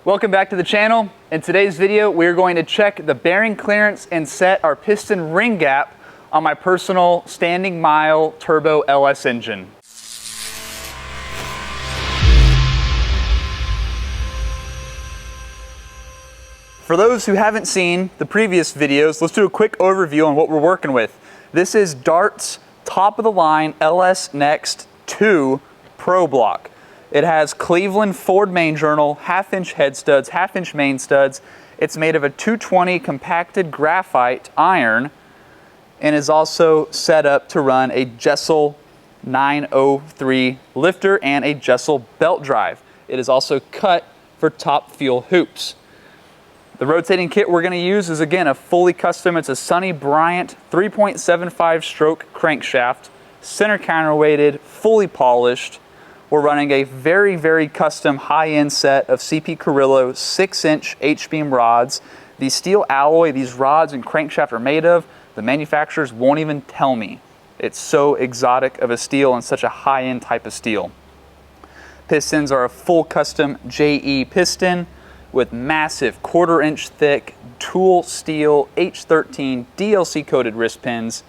Welcome back to the channel. In today's video, we're going to check the bearing clearance and set our piston ring gap on my personal standing mile turbo LS engine. For those who haven't seen the previous videos, let's do a quick overview on what we're working with. This is Dart's top of the line LS Next 2 Pro Block. It has Cleveland Ford main journal, 1/2-inch head studs, 1/2-inch main studs. It's made of a 220 compacted graphite iron and is also set up to run a Jessel 903 lifter and a Jessel belt drive. It is also cut for top fuel hoops. The rotating kit we're going to use is again a fully custom, it's a Sonny Bryant 3.75 stroke crankshaft, center counterweighted, fully polished. We're running a very custom high-end set of CP Carrillo 6-inch H-beam rods. The steel alloy these rods and crankshaft are made of, the manufacturers won't even tell me. It's so exotic of a steel and such a high-end type of steel. Pistons are a full custom JE piston with massive 1/4-inch thick tool steel H13 DLC coated wrist pins.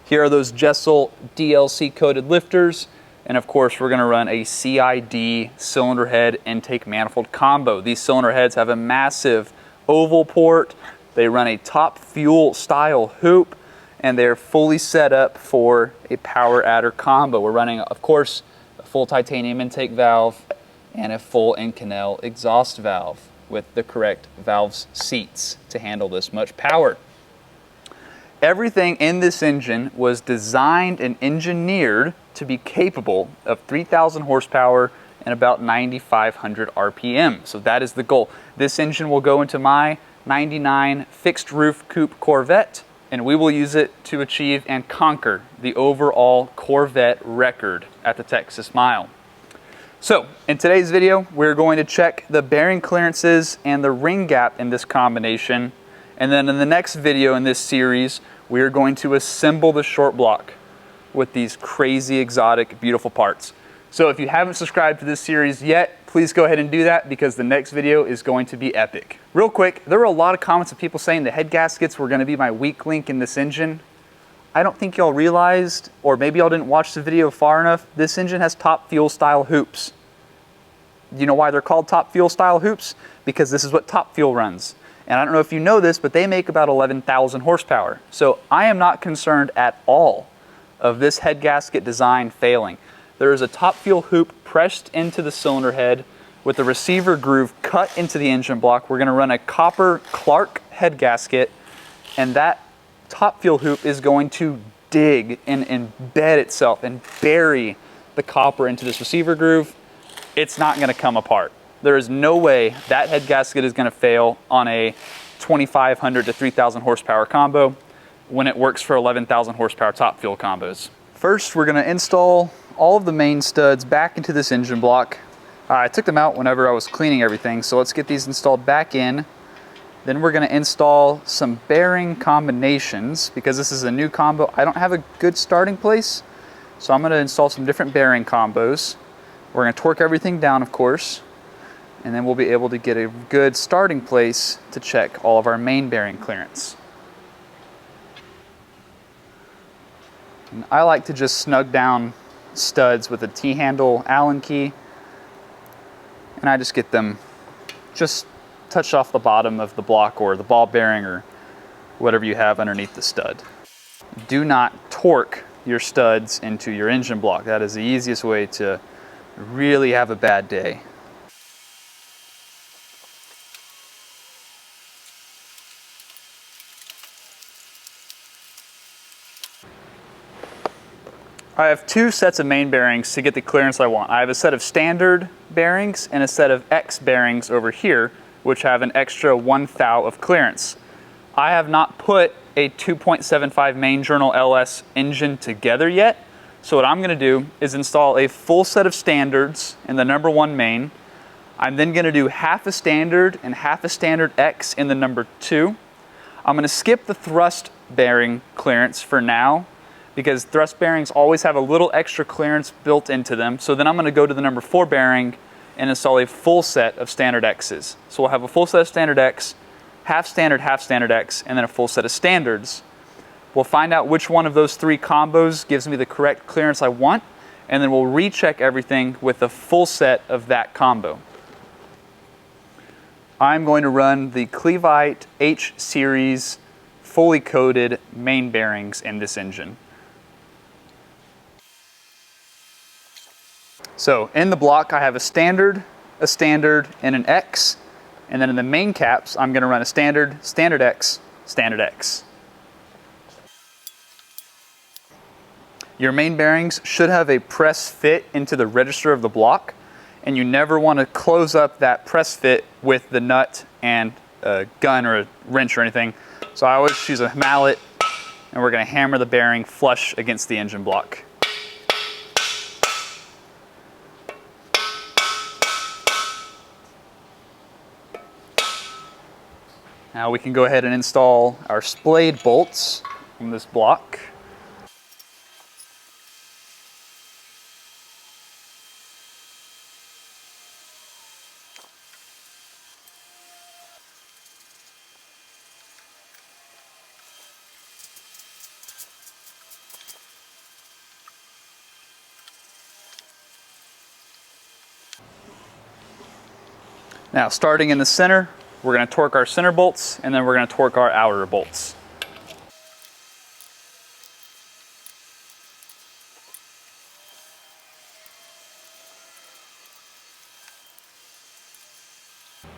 Here are those Jessel DLC coated lifters. And of course, we're going to run a CID cylinder head intake manifold combo. These cylinder heads have a massive oval port. They run a top fuel style hoop, and they're fully set up for a power adder combo. We're running, of course, a full titanium intake valve and a full Inconel exhaust valve with the correct valves seats to handle this much power. Everything in this engine was designed and engineered to be capable of 3,000 horsepower and about 9,500 RPM. So that is the goal. This engine will go into my 99 fixed roof coupe Corvette, and we will use it to achieve and conquer the overall Corvette record at the Texas Mile. So in today's video, we're going to check the bearing clearances and the ring gap in this combination. And then in the next video in this series, we are going to assemble the short block with these crazy, exotic, beautiful parts. So if you haven't subscribed to this series yet, please go ahead and do that because the next video is going to be epic. Real quick, there were a lot of comments of people saying the head gaskets were going to be my weak link in this engine. I don't think y'all realized, or maybe y'all didn't watch the video far enough, this engine has top fuel style hoops. You know why they're called top fuel style hoops? Because this is what Top Fuel runs. And I don't know if you know this, but they make about 11,000 horsepower. So I am not concerned at all of this head gasket design failing. There is a Top Fuel hoop pressed into the cylinder head with the receiver groove cut into the engine block. We're going to run a copper Clark head gasket, and that Top Fuel hoop is going to dig and embed itself and bury the copper into this receiver groove. It's not going to come apart. There is no way that head gasket is going to fail on a 2,500 to 3,000 horsepower combo when it works for 11,000 horsepower top fuel combos. First, we're going to install all of the main studs back into this engine block. I took them out whenever I was cleaning everything, so let's get these installed back in. Then we're going to install some bearing combinations because this is a new combo. I don't have a good starting place, so I'm going to install some different bearing combos. We're going to torque everything down, of course, and then we'll be able to get a good starting place to check all of our main bearing clearance. And I like to just snug down studs with a T-handle Allen key, and I just get them just touch off the bottom of the block or the ball bearing or whatever you have underneath the stud. Do not torque your studs into your engine block. That is the easiest way to really have a bad day. I have two sets of main bearings to get the clearance I want. I have a set of standard bearings and a set of X bearings over here, which have an extra 1 thou of clearance. I have not put a 2.75 main journal LS engine together yet. So what I'm going to do is install a full set of standards in the number 1 main. I'm then going to do half a standard and half a standard X in the number 2. I'm going to skip the thrust bearing clearance for now because thrust bearings always have a little extra clearance built into them. So then I'm going to go to the number 4 bearing and install a full set of standard X's. So we'll have a full set of standard X, half standard X, and then a full set of standards. We'll find out which one of those three combos gives me the correct clearance I want, and then we'll recheck everything with a full set of that combo. I'm going to run the Clevite H series fully coated main bearings in this engine. So in the block I have a standard, and an X, and then in the main caps I'm going to run a standard, standard X, standard X. Your main bearings should have a press fit into the register of the block, and you never want to close up that press fit with the nut and a gun or a wrench or anything. So I always use a mallet, and we're going to hammer the bearing flush against the engine block. Now we can go ahead and install our splayed bolts on this block. Now, starting in the center, we're going to torque our center bolts, and then we're going to torque our outer bolts.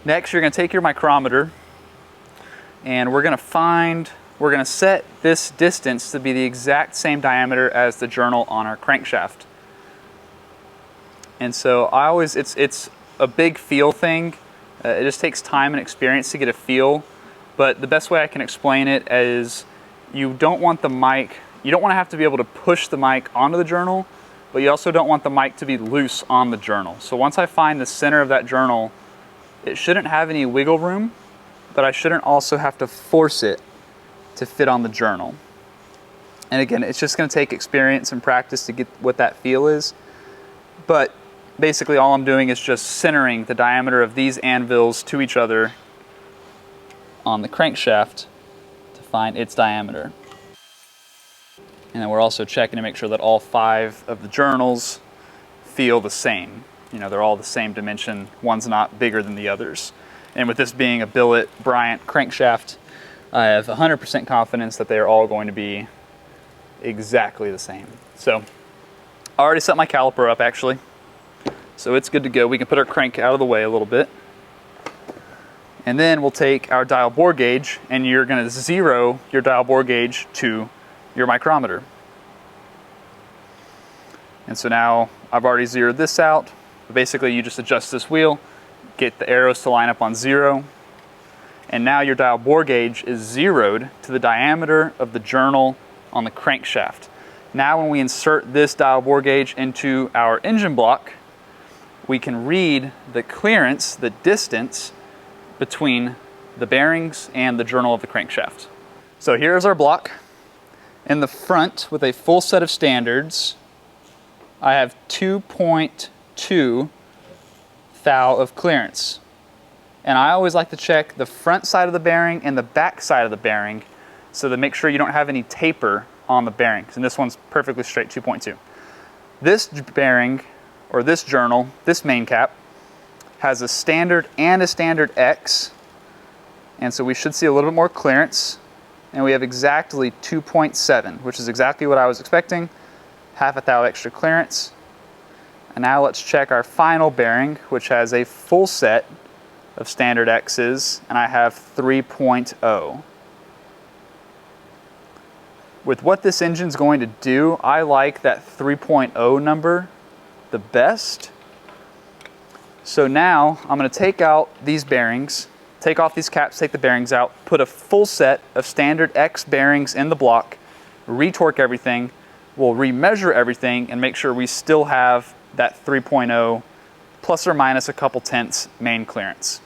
Next, you're going to take your micrometer, and we're going to set this distance to be the exact same diameter as the journal on our crankshaft. And so it's a big feel thing. It just takes time and experience to get a feel, but the best way I can explain it is you don't want to have to be able to push the mic onto the journal, but you also don't want the mic to be loose on the journal. So once I find the center of that journal, it shouldn't have any wiggle room, but I shouldn't also have to force it to fit on the journal. And again, it's just going to take experience and practice to get what that feel is, but basically all I'm doing is just centering the diameter of these anvils to each other on the crankshaft to find its diameter. And then we're also checking to make sure that all 5 of the journals feel the same. You know, they're all the same dimension, one's not bigger than the others. And with this being a billet Bryant crankshaft, I have 100% confidence that they are all going to be exactly the same. So I already set my caliper up actually. So it's good to go. We can put our crank out of the way a little bit. And then we'll take our dial bore gauge, and you're going to zero your dial bore gauge to your micrometer. And so now I've already zeroed this out. But basically you just adjust this wheel, get the arrows to line up on 0, and now your dial bore gauge is zeroed to the diameter of the journal on the crankshaft. Now when we insert this dial bore gauge into our engine block, we can read the clearance, the distance between the bearings and the journal of the crankshaft. So here's our block. In the front, with a full set of standards, I have 2.2 thou of clearance. And I always like to check the front side of the bearing and the back side of the bearing so to make sure you don't have any taper on the bearings. And this one's perfectly straight, 2.2. This bearing, or this journal, this main cap, has a standard and a standard X, and so we should see a little bit more clearance, and we have exactly 2.7, which is exactly what I was expecting, half a thou extra clearance. And now let's check our final bearing, which has a full set of standard X's, and I have 3.0. With what this engine's going to do, I like that 3.0 number the best. So now I'm going to take out these bearings, take off these caps, take the bearings out, put a full set of standard X bearings in the block, retorque everything, we'll remeasure everything and make sure we still have that 3.0 plus or minus a couple tenths main clearance.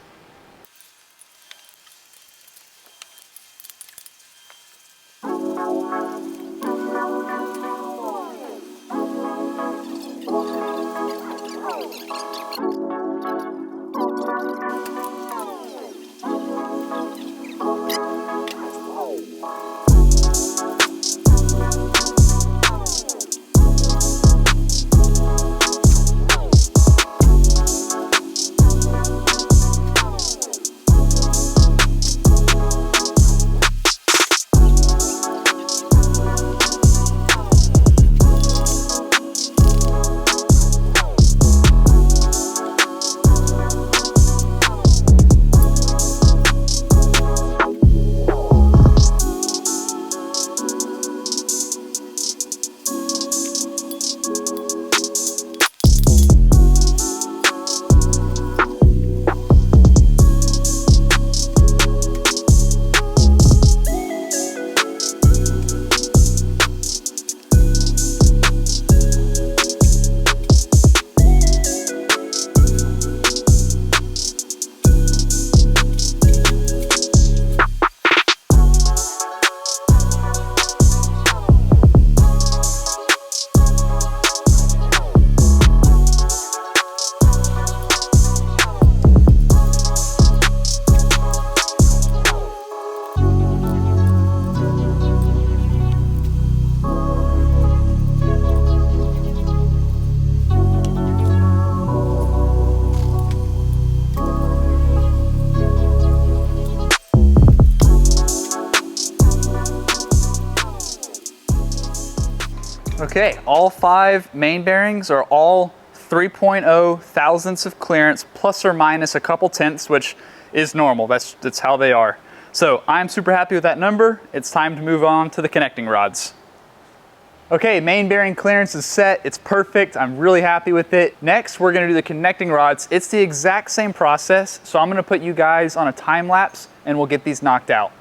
Okay, all 5 main bearings are all 3.0 thousandths of clearance, plus or minus a couple tenths, which is normal. That's how they are. So I'm super happy with that number. It's time to move on to the connecting rods. Okay, main bearing clearance is set. It's perfect. I'm really happy with it. Next, we're gonna do the connecting rods. It's the exact same process, so I'm gonna put you guys on a time lapse and we'll get these knocked out.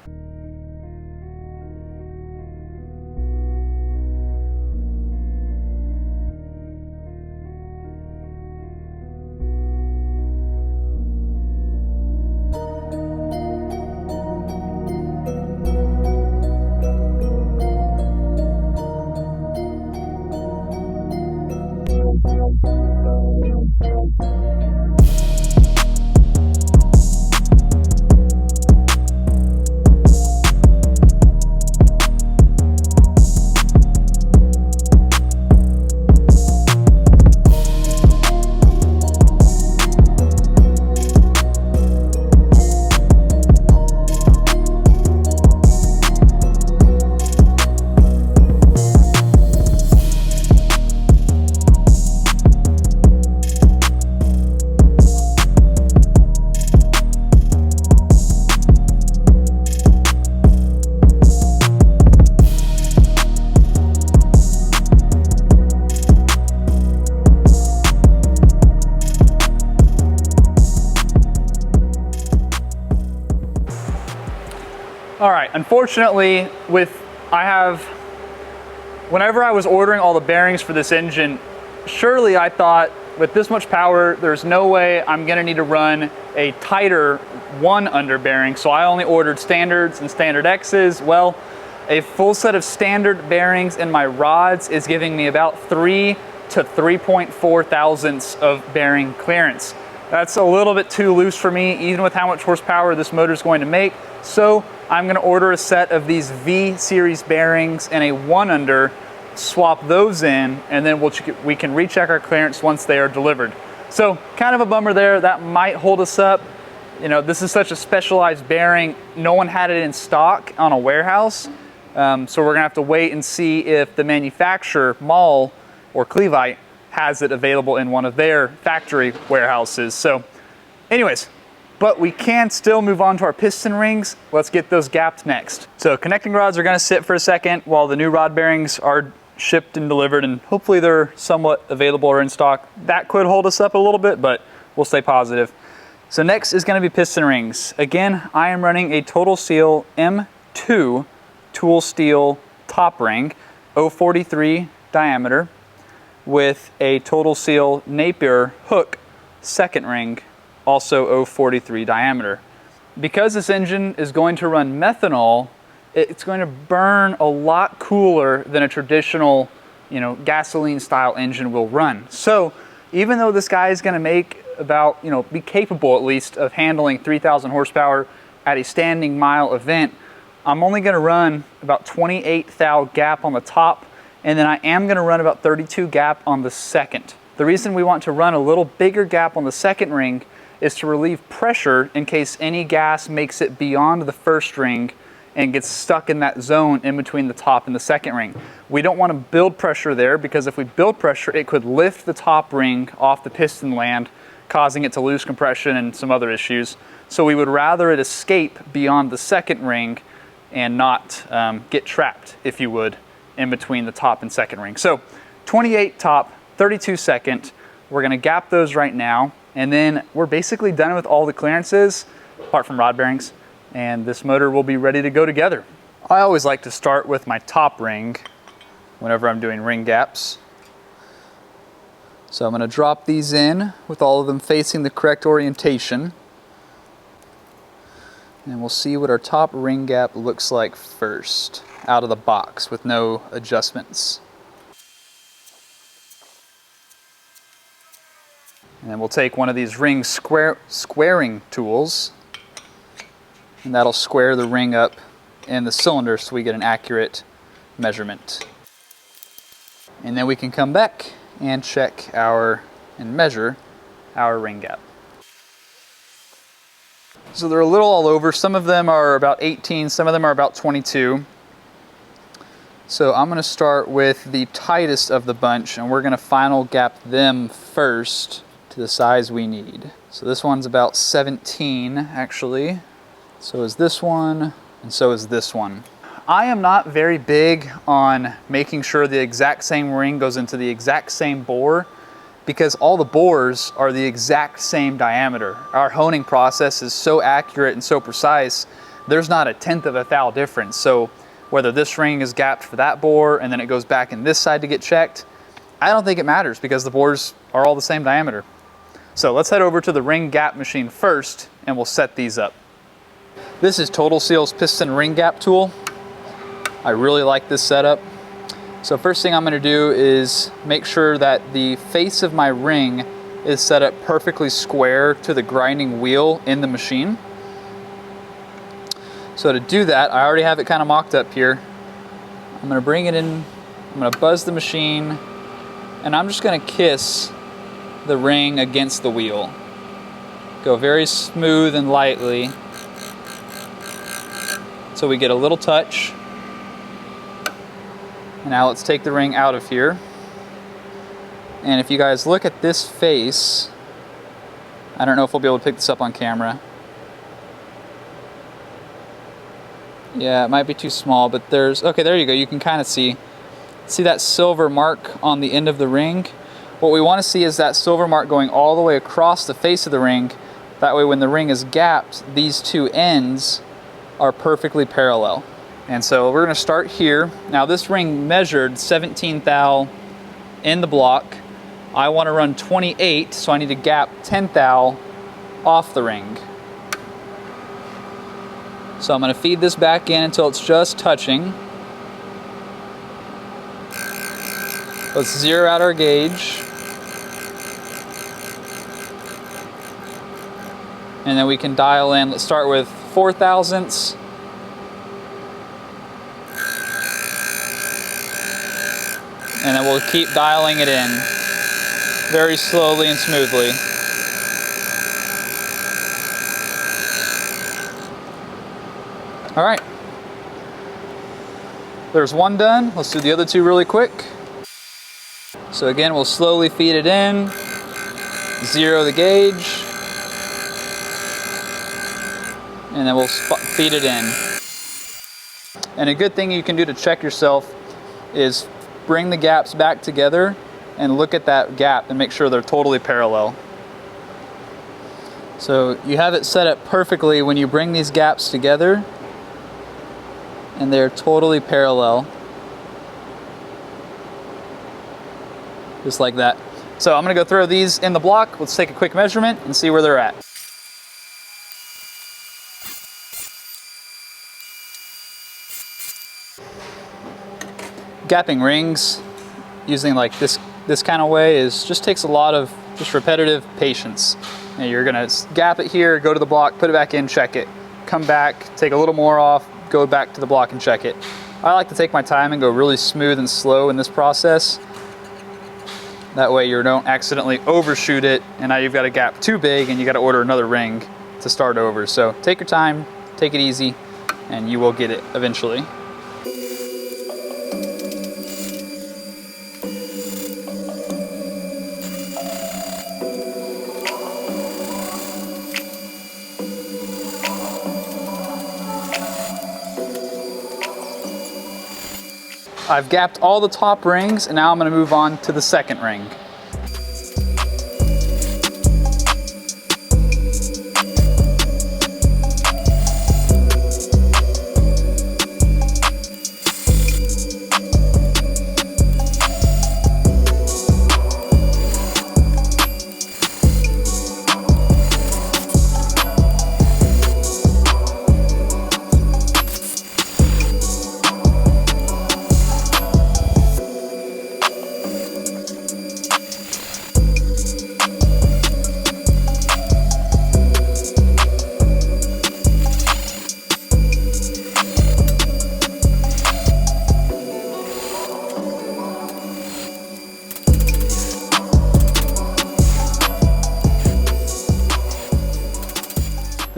All right, unfortunately, whenever I was ordering all the bearings for this engine, surely I thought with this much power, there's no way I'm gonna need to run a tighter 1-under bearing, so I only ordered standards and standard X's. Well, a full set of standard bearings in my rods is giving me about 3 to 3.4 thousandths of bearing clearance. That's a little bit too loose for me, even with how much horsepower this motor is going to make. So I'm gonna order a set of these V series bearings and a 1-under, swap those in, and then we can recheck our clearance once they are delivered. So kind of a bummer there. That might hold us up. You know, this is such a specialized bearing. No one had it in stock on a warehouse. So we're gonna have to wait and see if the manufacturer, Mahle or Clevite, has it available in one of their factory warehouses. So anyways, but we can still move on to our piston rings. Let's get those gapped next. So connecting rods are gonna sit for a second while the new rod bearings are shipped and delivered, and hopefully they're somewhat available or in stock. That could hold us up a little bit, but we'll stay positive. So next is gonna be piston rings. Again, I am running a Total Seal M2 tool steel top ring, 0.43 diameter, with a Total Seal Napier hook second ring, also 0.43 diameter. Because this engine is going to run methanol, it's going to burn a lot cooler than a traditional, gasoline style engine will run. So even though this guy is going to make about, be capable at least of handling 3,000 horsepower at a standing mile event, I'm only going to run about 28 thou gap on the top, and then I am going to run about 32 gap on the second. The reason we want to run a little bigger gap on the second ring is to relieve pressure in case any gas makes it beyond the first ring and gets stuck in that zone in between the top and the second ring. We don't want to build pressure there, because if we build pressure, it could lift the top ring off the piston land, causing it to lose compression and some other issues. So we would rather it escape beyond the second ring and not get trapped, if you would, in between the top and second ring. So 28 top, 32 second. We're gonna gap those right now, and then we're basically done with all the clearances, apart from rod bearings, and this motor will be ready to go together. I always like to start with my top ring whenever I'm doing ring gaps. So I'm gonna drop these in with all of them facing the correct orientation. And we'll see what our top ring gap looks like first, out of the box with no adjustments. And then we'll take one of these ring squaring tools, and that'll square the ring up in the cylinder so we get an accurate measurement. And then we can come back and check and measure our ring gap. So they're a little all over. Some of them are about 18, some of them are about 22. So I'm gonna start with the tightest of the bunch, and we're gonna final gap them first to the size we need. So this one's about 17, actually. So is this one, and so is this one. I am not very big on making sure the exact same ring goes into the exact same bore, because all the bores are the exact same diameter. Our honing process is so accurate and so precise, there's not a 1/10 of a thou difference. So whether this ring is gapped for that bore and then it goes back in this side to get checked, I don't think it matters because the bores are all the same diameter. So let's head over to the ring gap machine first and we'll set these up. This is Total Seal's piston ring gap tool. I really like this setup. So first thing I'm gonna do is make sure that the face of my ring is set up perfectly square to the grinding wheel in the machine. So to do that, I already have it kind of mocked up here. I'm gonna bring it in, I'm gonna buzz the machine, and I'm just gonna kiss the ring against the wheel. Go very smooth and lightly so we get a little touch. And now let's take the ring out of here. And if you guys look at this face, I don't know if we'll be able to pick this up on camera. Yeah, it might be too small, but there's, okay, there you go. You can kind of see that silver mark on the end of the ring. What we want to see is that silver mark going all the way across the face of the ring. That way when the ring is gapped, these two ends are perfectly parallel. And so we're going to start here. Now this ring measured 17 thou in the block. I want to run 28, so I need to gap 10 thou off the ring. So I'm going to feed this back in until it's just touching. Let's zero out our gauge. And then we can dial in. Let's start with 4 thousandths. And then we'll keep dialing it in very slowly and smoothly. All right, there's one done. Let's do the other two really quick. So again, we'll slowly feed it in, zero the gauge, and then we'll feed it in. And a good thing you can do to check yourself is bring the gaps back together and look at that gap and make sure they're totally parallel. So you have it set up perfectly when you bring these gaps together, and they're totally parallel. Just like that. So I'm gonna go throw these in the block. Let's take a quick measurement and see where they're at. Gapping rings using like this kind of way just takes a lot of just repetitive patience. And you're gonna gap it here, go to the block, put it back in, check it. Come back, take a little more off, go back to the block and check it. I like to take my time and go really smooth and slow in this process. That way you don't accidentally overshoot it and now you've got a gap too big and you got to order another ring to start over. So take your time, take it easy, and you will get it eventually. I've gapped all the top rings and now I'm going to move on to the second ring.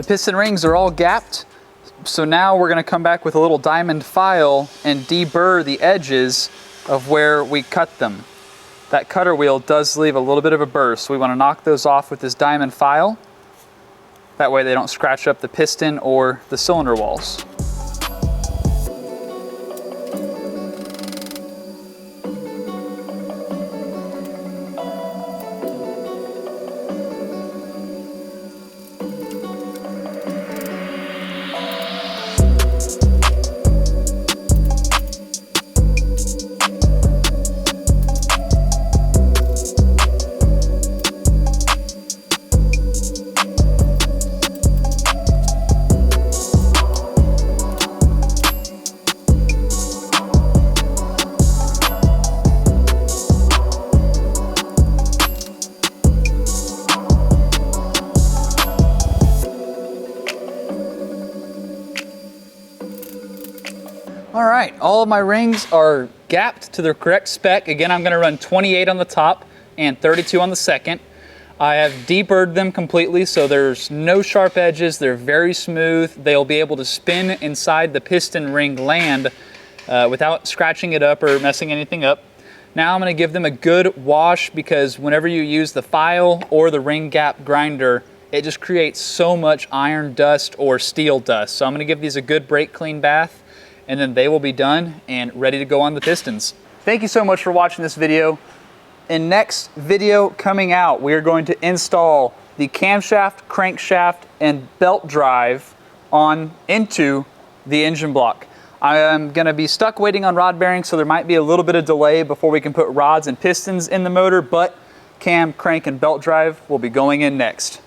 Piston rings are all gapped, So now we're going to come back with a little diamond file and deburr the edges of where we cut them. That cutter wheel does leave a little bit of a burr, so we want to knock those off with this diamond file. That way they don't scratch up the piston or the cylinder walls. All right, all of my rings are gapped to their correct spec. Again, I'm gonna run 28 on the top and 32 on the second. I have deburred them completely, so there's no sharp edges. They're very smooth. They'll be able to spin inside the piston ring land without scratching it up or messing anything up. Now I'm gonna give them a good wash, because whenever you use the file or the ring gap grinder, it just creates so much iron dust or steel dust. So I'm gonna give these a good brake clean bath, and then they will be done and ready to go on the pistons. Thank you so much for watching this video. In next video coming out, we are going to install the camshaft, crankshaft, and belt drive into the engine block. I am gonna be stuck waiting on rod bearings, so there might be a little bit of delay before we can put rods and pistons in the motor, but cam, crank, and belt drive will be going in next.